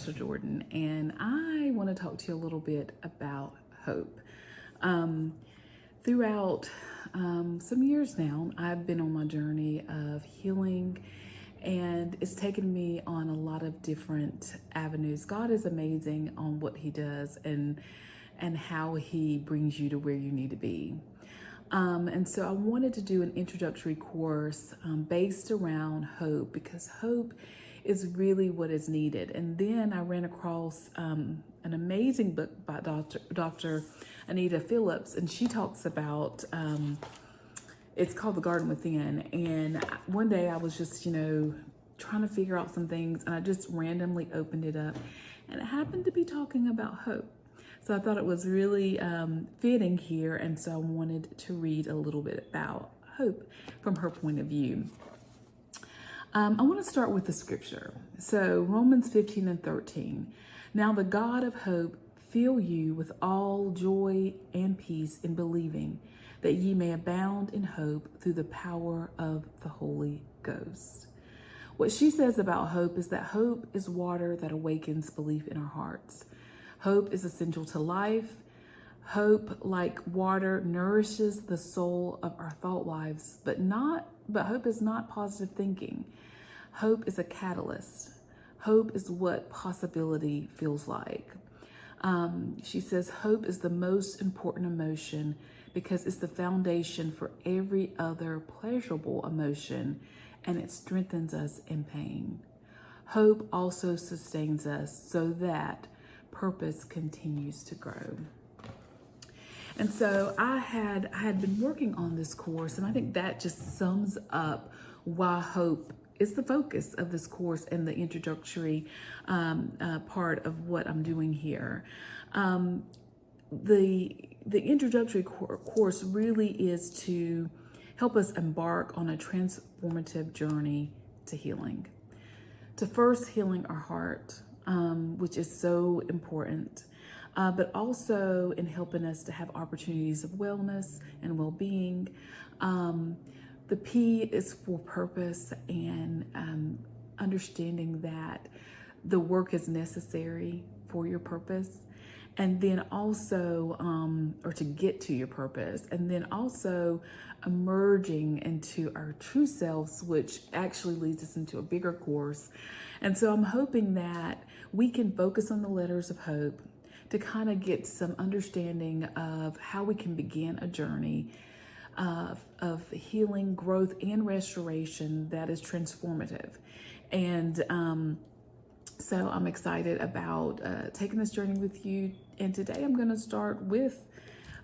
Pastor Jordan, and I want to talk to you a little bit about hope. Um, Throughout some years now, I've been on my journey of healing, and it's taken me on a lot of different avenues. God is amazing on what He does and how He brings you to where you need to be. And so I wanted to do an introductory course based around hope, because hope is really what is needed. And then I ran across an amazing book by Dr. Anita Phillips, and she talks about, it's called The Garden Within. And one day I was just, trying to figure out some things, and I just randomly opened it up, and it happened to be talking about hope. So I thought it was really fitting here, and so I wanted to read a little bit about hope from her point of view. I want to start with the scripture. So Romans 15:13. Now the God of hope fill you with all joy and peace in believing, that ye may abound in hope through the power of the Holy Ghost. What she says about hope is that hope is water that awakens belief in our hearts. Hope is essential to life. Hope, like water, nourishes the soul of our thought lives, but hope is not positive thinking. Hope is a catalyst. Hope is what possibility feels like. She says hope is the most important emotion because it's the foundation for every other pleasurable emotion, and it strengthens us in pain. Hope also sustains us so that purpose continues to grow. And so I had been working on this course, and I think that just sums up why hope is the focus of this course and the introductory part of what I'm doing here. The introductory course really is to help us embark on a transformative journey to healing. To first healing our heart, which is so important, but also in helping us to have opportunities of wellness and well-being. The P is for purpose and understanding that the work is necessary for your purpose, and then also, or to get to your purpose, and then also emerging into our true selves, which actually leads us into a bigger course. And so I'm hoping that we can focus on the letters of hope to kind of get some understanding of how we can begin a journey of healing, growth, and restoration that is transformative. And so I'm excited about taking this journey with you. And today I'm going to start with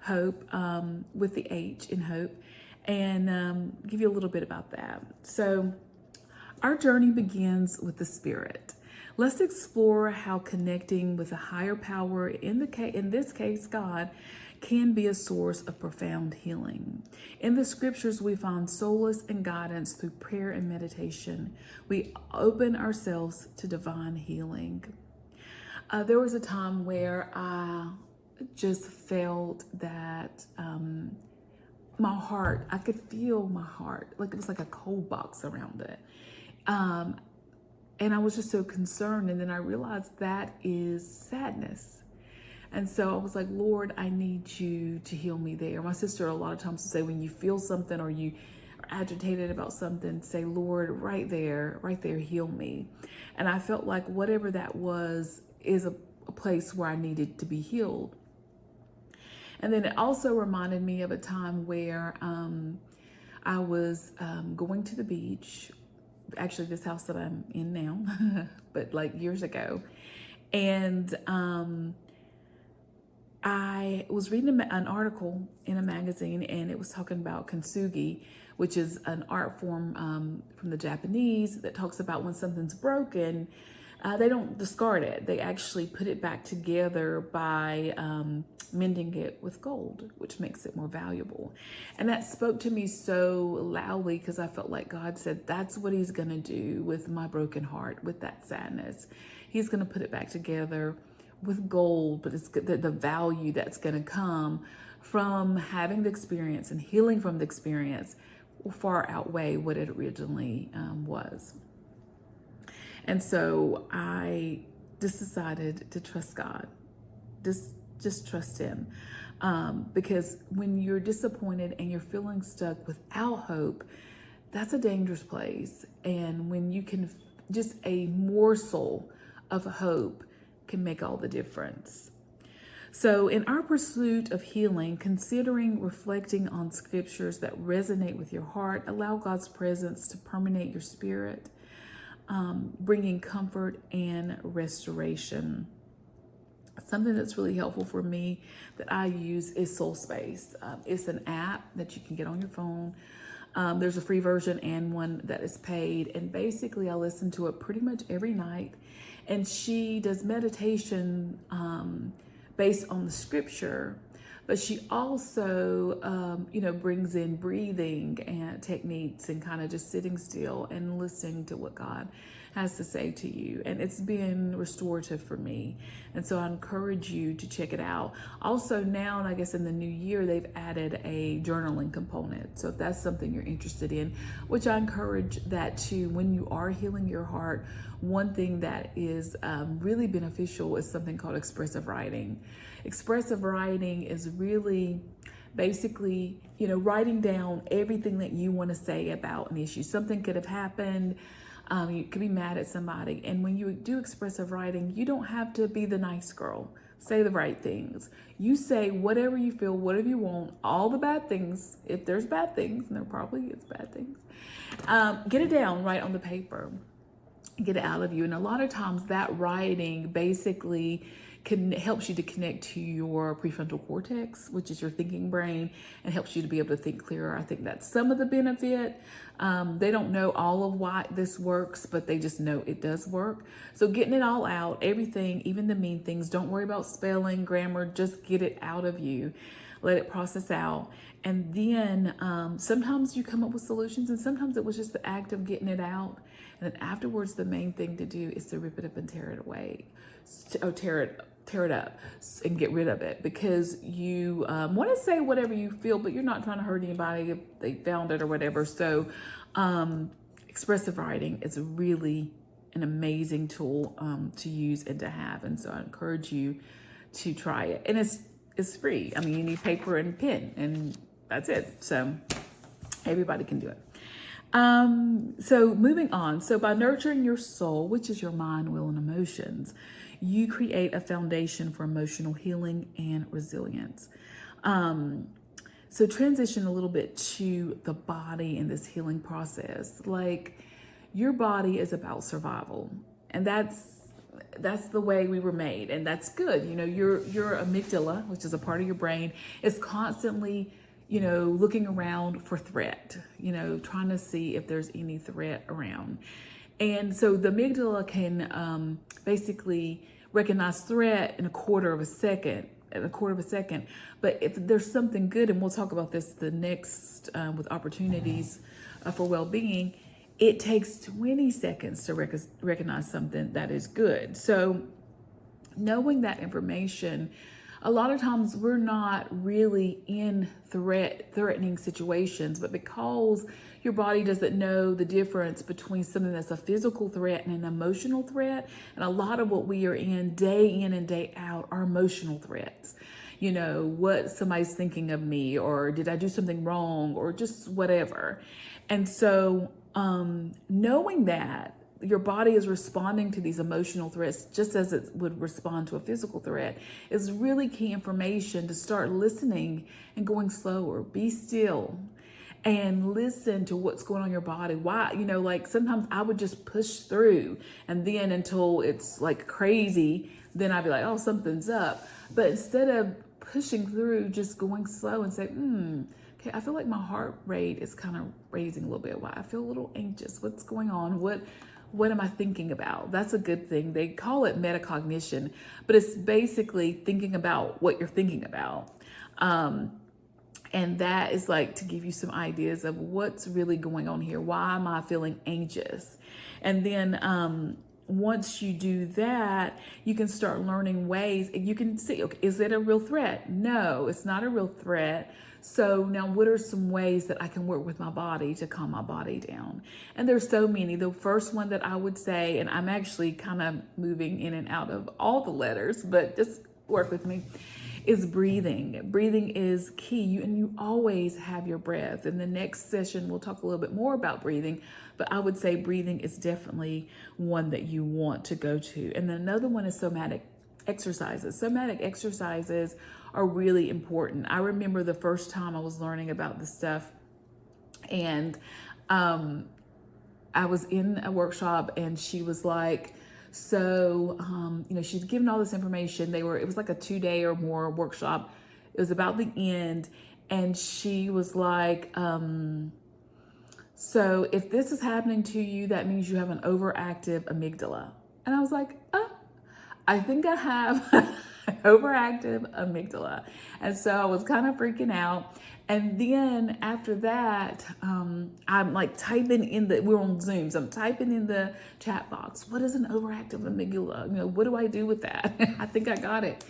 hope, with the H in hope, and give you a little bit about that. So our journey begins with the Spirit. Let's explore how connecting with a higher power, in this case, God, can be a source of profound healing. In the scriptures, we find solace and guidance through prayer and meditation. We open ourselves to divine healing. There was a time where I just felt that my heart, I could feel my heart, like it was like a cold box around it. And I was just so concerned. And then I realized that is sadness. And so I was like, Lord, I need you to heal me there. My sister a lot of times would say, when you feel something or you are agitated about something, say, Lord, right there, heal me. And I felt like whatever that was is a place where I needed to be healed. And then it also reminded me of a time where I was going to the beach, actually this house that I'm in now, but like years ago. And I was reading an article in a magazine, and it was talking about kintsugi, which is an art form from the Japanese that talks about when something's broken, they don't discard it. They actually put it back together by mending it with gold, which makes it more valuable. And that spoke to me so loudly because I felt like God said, that's what he's going to do with my broken heart, with that sadness. He's going to put it back together with gold, but it's the value that's going to come from having the experience and healing from the experience will far outweigh what it originally was. And so I just decided to trust God. Just trust Him. Because when you're disappointed and you're feeling stuck without hope, that's a dangerous place. And when you can, just a morsel of hope can make all the difference. So, in our pursuit of healing, considering reflecting on scriptures that resonate with your heart, allow God's presence to permeate your spirit, bringing comfort and restoration. Something that's really helpful for me that I use is Soul Space. It's an app that you can get on your phone. There's a free version and one that is paid. And basically, I listen to it pretty much every night. And she does meditation based on the scripture, but she also, brings in breathing and techniques and kind of just sitting still and listening to what God has to say to you. And it's been restorative for me. And so I encourage you to check it out. Also now, and I guess in the new year, they've added a journaling component. So if that's something you're interested in, which I encourage that too, when you are healing your heart, one thing that is really beneficial is something called expressive writing. Expressive writing is really basically, writing down everything that you want to say about an issue. Something could have happened. You could be mad at somebody. And when you do expressive writing, you don't have to be the nice girl. Say the right things. You say whatever you feel, whatever you want, all the bad things. If there's bad things, and there probably is bad things, get it down right on the paper. Get it out of you. And a lot of times that writing basically helps you to connect to your prefrontal cortex, which is your thinking brain, and helps you to be able to think clearer. I think that's some of the benefit. They don't know all of why this works, but they just know it does work. So getting it all out, everything, even the mean things, don't worry about spelling, grammar, just get it out of you. Let it process out. And then sometimes you come up with solutions, and sometimes it was just the act of getting it out. And then afterwards, the main thing to do is to rip it up and tear it away. Tear it up and get rid of it, because you want to say whatever you feel, but you're not trying to hurt anybody if they found it or whatever. So expressive writing is really an amazing tool to use and to have. And so I encourage you to try it. And it's free. I mean, you need paper and pen, and that's it. So everybody can do it. So moving on. So by nurturing your soul, which is your mind, will, and emotions, you create a foundation for emotional healing and resilience. So transition a little bit to the body in this healing process. Like, your body is about survival, and that's the way we were made, and that's good. Your amygdala, which is a part of your brain, is constantly looking around for threat, trying to see if there's any threat around. And so the amygdala can basically recognize threat in a quarter of a second. But if there's something good, and we'll talk about this the next with opportunities for well-being, it takes 20 seconds to recognize something that is good. So knowing that information, a lot of times we're not really in threatening situations, but because your body doesn't know the difference between something that's a physical threat and an emotional threat, and a lot of what we are in and day out are emotional threats. What somebody's thinking of me, or did I do something wrong, or just whatever. And so knowing that your body is responding to these emotional threats just as it would respond to a physical threat is really key information to start listening and going slower. Be still and listen to what's going on in your body. Why, like sometimes I would just push through, and then until it's like crazy, then I'd be like, oh, something's up. But instead of pushing through, just going slow and say, okay, I feel like my heart rate is kind of raising a little bit. Why? I feel a little anxious. What's going on? What am I thinking about? That's a good thing. They call it metacognition, but it's basically thinking about what you're thinking about. And that is like to give you some ideas of what's really going on here. Why am I feeling anxious? And then once you do that, you can start learning ways. You can see, okay, is it a real threat? No, it's not a real threat. So now what are some ways that I can work with my body to calm my body down? And there's so many. The first one that I would say, and I'm actually kind of moving in and out of all the letters, but just work with me, is breathing. Breathing is key. And you always have your breath. In the next session, we'll talk a little bit more about breathing, but I would say breathing is definitely one that you want to go to. And then another one is somatic exercises. Somatic exercises are really important. I remember the first time I was learning about this stuff, and I was in a workshop, and she was like, so, she's given all this information. It was like a 2-day or more workshop. It was about the end. And she was like, so if this is happening to you, that means you have an overactive amygdala. And I was like, oh, I think I have an overactive amygdala. And so I was kind of freaking out. And then after that, I'm like typing we're on Zoom, so I'm typing in the chat box, what is an overactive amygdala? What do I do with that? I think I got it.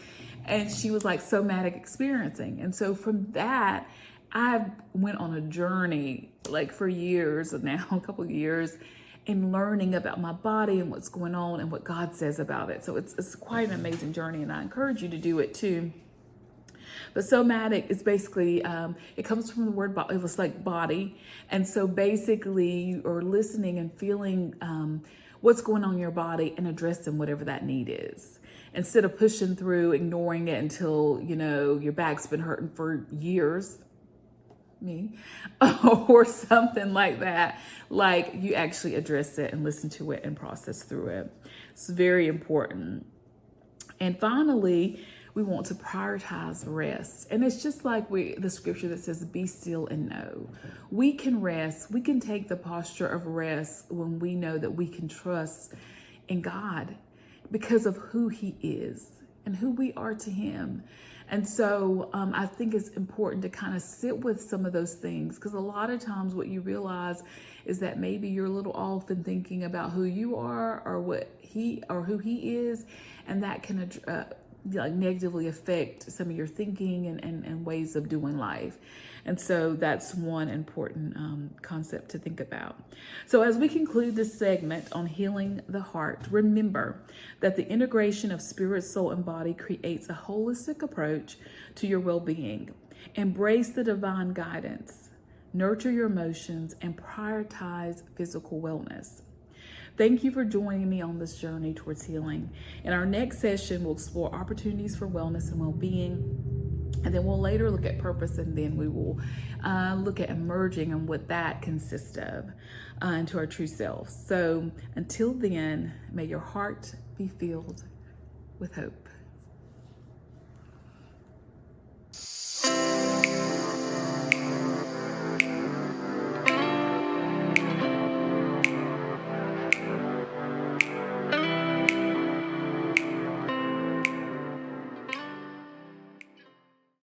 And she was like, somatic experiencing. And so from that, I went on a journey like for years now, a couple of years, in learning about my body and what's going on and what God says about it. So it's quite an amazing journey, and I encourage you to do it too. But somatic is basically, it comes from the word body. It was like body. And so basically you are listening and feeling what's going on in your body and addressing whatever that need is. Instead of pushing through, ignoring it until, your back's been hurting for years, me, or something like that. Like, you actually address it and listen to it and process through it. It's very important. And finally, we want to prioritize rest. And it's just like the scripture that says, be still and know. We can rest. We can take the posture of rest when we know that we can trust in God because of who he is and who we are to him. And so I think it's important to kind of sit with some of those things, because a lot of times what you realize is that maybe you're a little off in thinking about who you are or who he is, and that can negatively affect some of your thinking and ways of doing life. And so that's one important concept to think about. So as we conclude this segment on healing the heart, remember that the integration of spirit, soul, and body creates a holistic approach to your well-being. Embrace the divine guidance, nurture your emotions, and prioritize physical wellness. Thank you for joining me on this journey towards healing. In our next session, we'll explore opportunities for wellness and well-being. And then we'll later look at purpose, and then we will look at emerging and what that consists of into our true self. So until then, may your heart be filled with hope.